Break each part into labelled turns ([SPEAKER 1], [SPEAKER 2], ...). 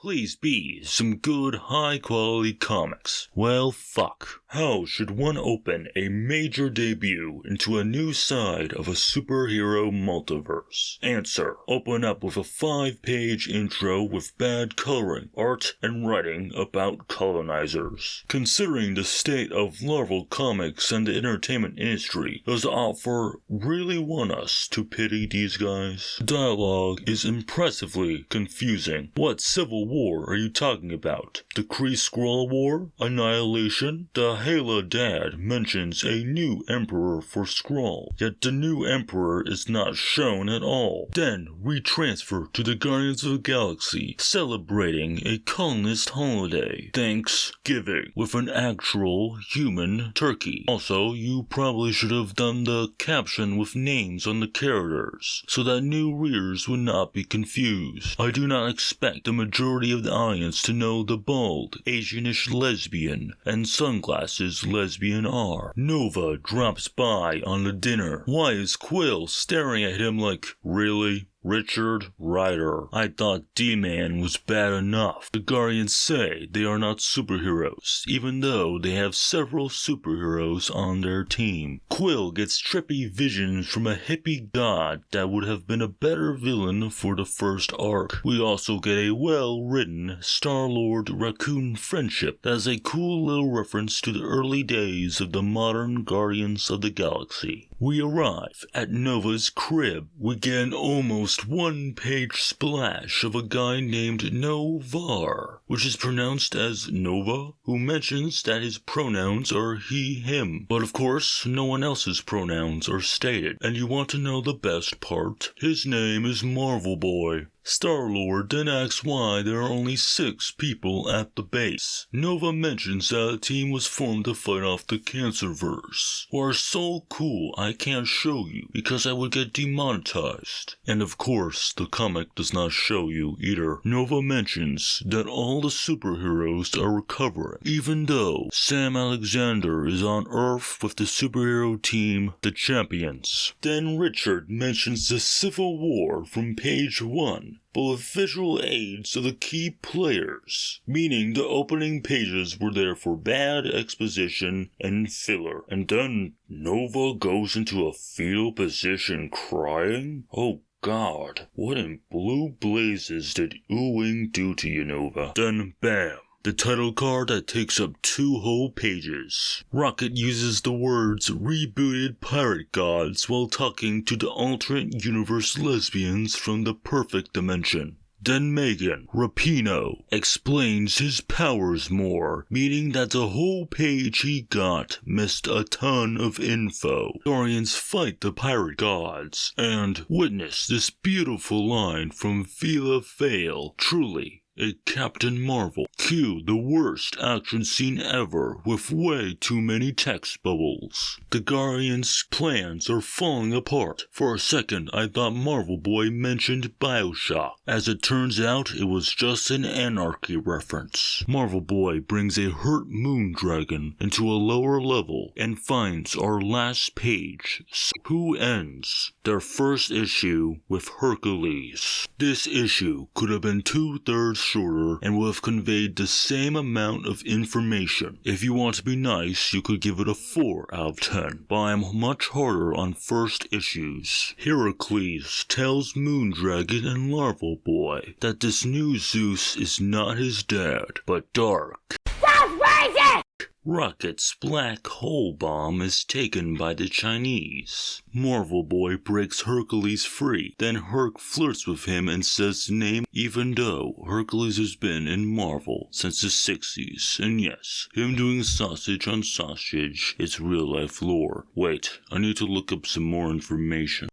[SPEAKER 1] Please be some good high-quality comics. Well, fuck. How should one open a major debut into a new side of a superhero multiverse? Answer. Open up with a 5-page intro with bad coloring, art, and writing about colonizers. Considering the state of Marvel Comics and the entertainment industry, does the author really want us to pity these guys? Dialogue is impressively confusing. What civil war are you talking about? The Kree-Skrull War? Annihilation? The Phyla dad mentions a new emperor for Skrull, yet the new emperor is not shown at all. Then we transfer to the Guardians of the Galaxy, celebrating a colonist holiday, Thanksgiving, with an actual human turkey. Also, you probably should have done the caption with names on the characters, so that new readers would not be confused. I do not expect the majority of the audience to know the bald, Asianish lesbian and sunglasses lesbian are. Nova drops by on the dinner. Why is Quill staring at him like, really? Richard Rider. I thought D-Man was bad enough. The Guardians say they are not superheroes, even though they have several superheroes on their team. Quill gets trippy visions from a hippie god that would have been a better villain for the first arc. We also get a well-written Star-Lord Raccoon friendship that is a cool little reference to the early days of the modern Guardians of the Galaxy. We arrive at Nova's crib. We get an almost one-page splash of a guy named Novar, which is pronounced as Nova, who mentions that his pronouns are he, him. But of course, no one else's pronouns are stated. And you want to know the best part? His name is Marvel Boy. Star-Lord then asks why there are only 6 people at the base. Nova mentions that a team was formed to fight off the Cancerverse, who are so cool I can't show you because I would get demonetized. And of course, the comic does not show you either. Nova mentions that all the superheroes are recovering, even though Sam Alexander is on Earth with the superhero team, the Champions. Then Richard mentions the Civil War from page 1. But with visual aids of the key players, meaning the opening pages were there for bad exposition and filler. And then Nova goes into a fetal position crying? Oh God, what in blue blazes did Ewing do to you, Nova? Then bam. The title card that takes up 2 whole pages. Rocket uses the words rebooted pirate gods while talking to the alternate universe lesbians from the perfect dimension. Then Megan, Rapino, explains his powers more, meaning that the whole page he got missed a ton of info. Guardians fight the pirate gods, and witness this beautiful line from phyla fail, truly. A Captain Marvel. Cue the worst action scene ever with way too many text bubbles. The Guardians' plans are falling apart. For a second I thought Marvel Boy mentioned Bioshock. As it turns out, it was just an Anarchy reference. Marvel Boy brings a hurt moondragon into a lower level and finds our last page, who ends their first issue with Hercules. This issue could have been 2/3 shorter and would have conveyed the same amount of information. If you want to be nice, you could give it a 4 out of 10, but I am much harder on first issues. Hercules tells Moondragon and Larval Boy that this new Zeus is not his dad, but Dark. Sounds crazy! Rocket's black hole bomb is taken by the Chinese. Marvel Boy breaks Hercules free, then Herc flirts with him and says the name even though Hercules has been in Marvel since the 60s, and yes, him doing sausage on sausage is real life lore. Wait, I need to look up some more information.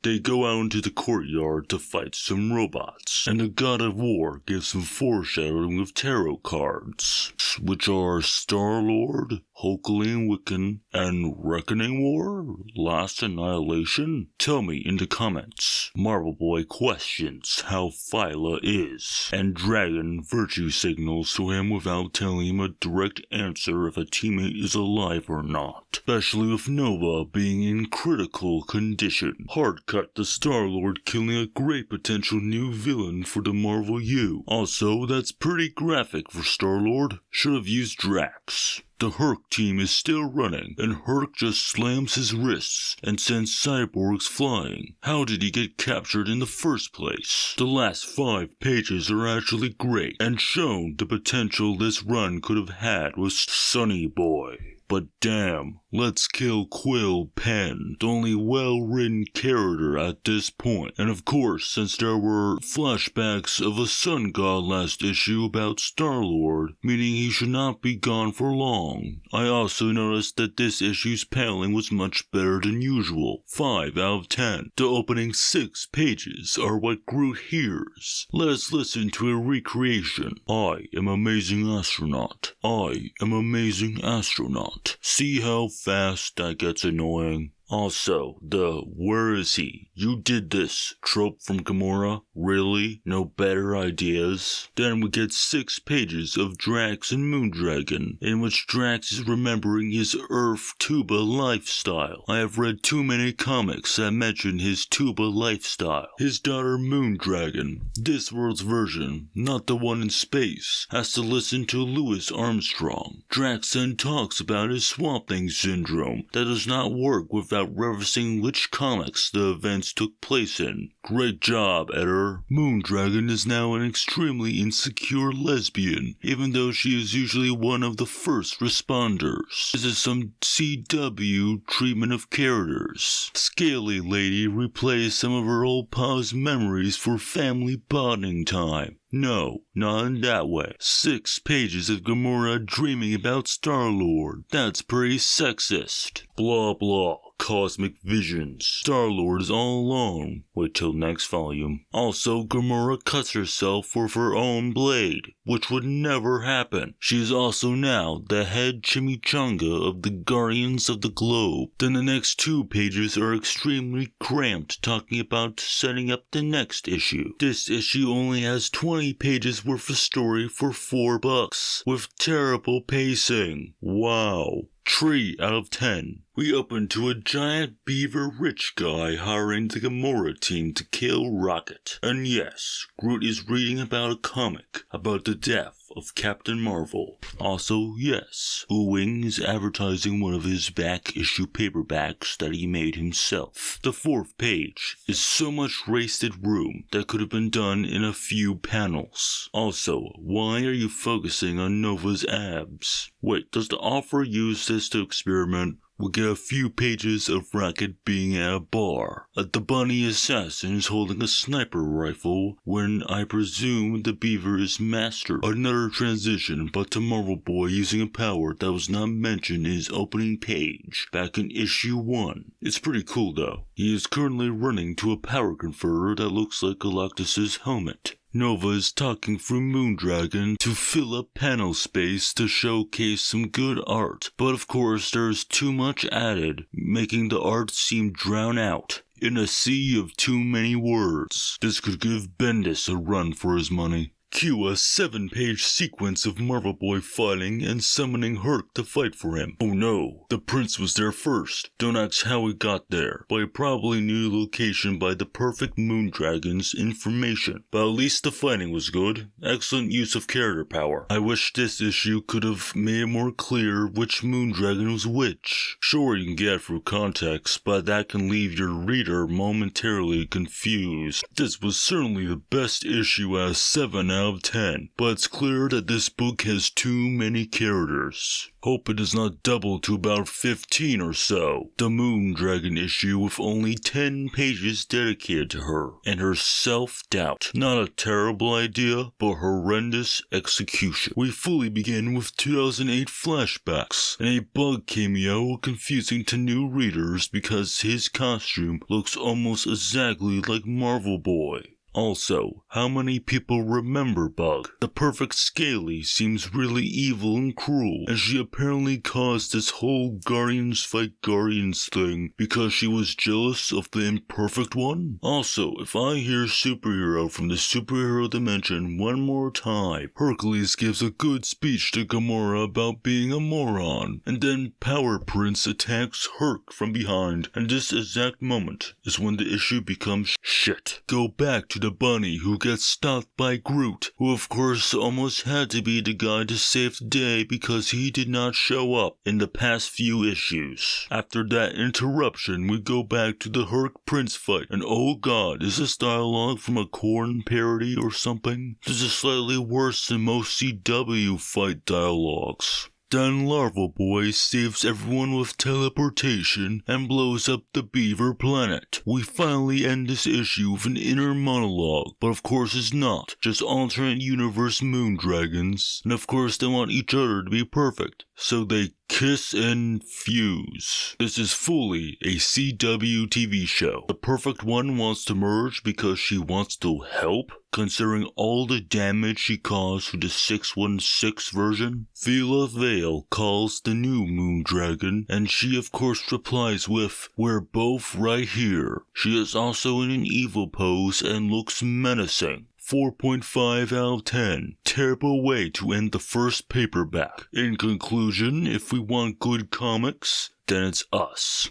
[SPEAKER 1] they go out into the courtyard to fight some robots, and the God of War gives some foreshadowing of tarot cards, which are Starlord, Hulkling Wiccan, and Reckoning War? Last Annihilation? Tell me in the comments. Marvel Boy questions how phyla is, and Dragon virtue signals to him without telling him a direct answer if a teammate is alive or not, especially with Nova being in critical condition. Hard cut to Starlord killing a great potential new villain for the Marvel U. Also, that's pretty graphic for Starlord. Should have used Drax. The Herc team is still running, and Herc just slams his wrists and sends cyborgs flying. How did he get captured in the first place? The last 5 pages are actually great, and shown the potential this run could have had with Sonny Boy. But damn, let's kill Quill Penn, the only well-written character at this point. And of course, since there were flashbacks of a sun god last issue about Starlord, meaning he should not be gone for long. I also noticed that this issue's paneling was much better than usual, 5 out of 10. The opening 6 pages are what Groot hears. Let's listen to a recreation. I am amazing astronaut. I am amazing astronaut. See how fast that gets annoying? Also, the "where is he? You did this" trope from Gamora? Really? No better ideas? Then we get 6 pages of Drax and Moondragon, in which Drax is remembering his Earth tuba lifestyle. I have read too many comics that mention his tuba lifestyle. His daughter Moondragon, this world's version, not the one in space, has to listen to Louis Armstrong. Drax then talks about his Swamp Thing syndrome that does not work without referencing which comics the events took place in. Great job, editor. Moondragon is now an extremely insecure lesbian, even though she is usually one of the first responders. This is some CW treatment of characters. Scaly Lady replays some of her old pa's memories for family bonding time. No, not in that way. 6 pages of Gamora dreaming about Starlord. That's pretty sexist. Blah blah. Cosmic visions. Starlord is all alone. Wait till next volume. Also, Gamora cuts herself with her own blade, which would never happen. She is also now the head chimichanga of the Guardians of the Globe. Then the next 2 pages are extremely cramped, talking about setting up the next issue. This issue only has 20 pages worth of story for $4, with terrible pacing. Wow. 3 out of 10. We open to a giant beaver rich guy hiring the Gamora team to kill Rocket. And yes, Groot is reading about a comic about the death of Captain Marvel. Also, yes, Ewing is advertising one of his back-issue paperbacks that he made himself. The 4th page is so much wasted room that could have been done in a few panels. Also, why are you focusing on Nova's abs? Wait, does the author use this to experiment? We'll get a few pages of Rocket being at a bar. The bunny assassin is holding a sniper rifle when I presume the beaver is master. Another transition, but to Marvel Boy using a power that was not mentioned in his opening page back in issue 1. It's pretty cool though. He is currently running to a power converter that looks like Galactus's helmet. Nova is talking through Moondragon to fill up panel space to showcase some good art, but of course there's too much added, making the art seem drowned out in a sea of too many words. This could give Bendis a run for his money. Cue a 7-page sequence of Marvel Boy fighting and summoning Herc to fight for him. Oh no, the prince was there first. Don't ask how he got there, but he probably knew the location by the perfect Moondragon's information. But at least the fighting was good. Excellent use of character power. I wish this issue could have made it more clear which Moondragon was which. Sure, you can get it through context, but that can leave your reader momentarily confused. This was certainly the best issue out of 7 out of 10, but it's clear that this book has too many characters. Hope it does not double to about 15 or so. The Moondragon issue with only 10 pages dedicated to her and her self-doubt. Not a terrible idea, but horrendous execution. We fully begin with 2008 flashbacks and a bug cameo confusing to new readers because his costume looks almost exactly like Marvel Boy. Also, how many people remember Bug? The perfect Scaly seems really evil and cruel, and she apparently caused this whole Guardians fight Guardians thing because she was jealous of the imperfect one? Also, if I hear superhero from the superhero dimension one more time, Hercules gives a good speech to Gamora about being a moron, and then Power Prince attacks Herc from behind, and this exact moment is when the issue becomes shit. Go back to the bunny who gets stopped by Groot, who of course almost had to be the guy to save the day because he did not show up in the past few issues. After that interruption, we go back to the Herc Prince fight, and oh god, is this dialogue from a Korn parody or something? This is slightly worse than most CW fight dialogues. Then Larva Boy saves everyone with teleportation and blows up the Beaver Planet. We finally end this issue with an inner monologue, but of course it's not, just alternate universe Moondragons, and of course they want each other to be perfect, so they kiss and fuse. This is fully a CW TV show. The perfect one wants to merge because she wants to help, considering all the damage she caused to the 616 version. Phyla Vale calls the new Moondragon, and she of course replies with, "We're both right here." She is also in an evil pose and looks menacing. 4.5 out of 10. Terrible way to end the first paperback. In conclusion, if we want good comics, then it's us.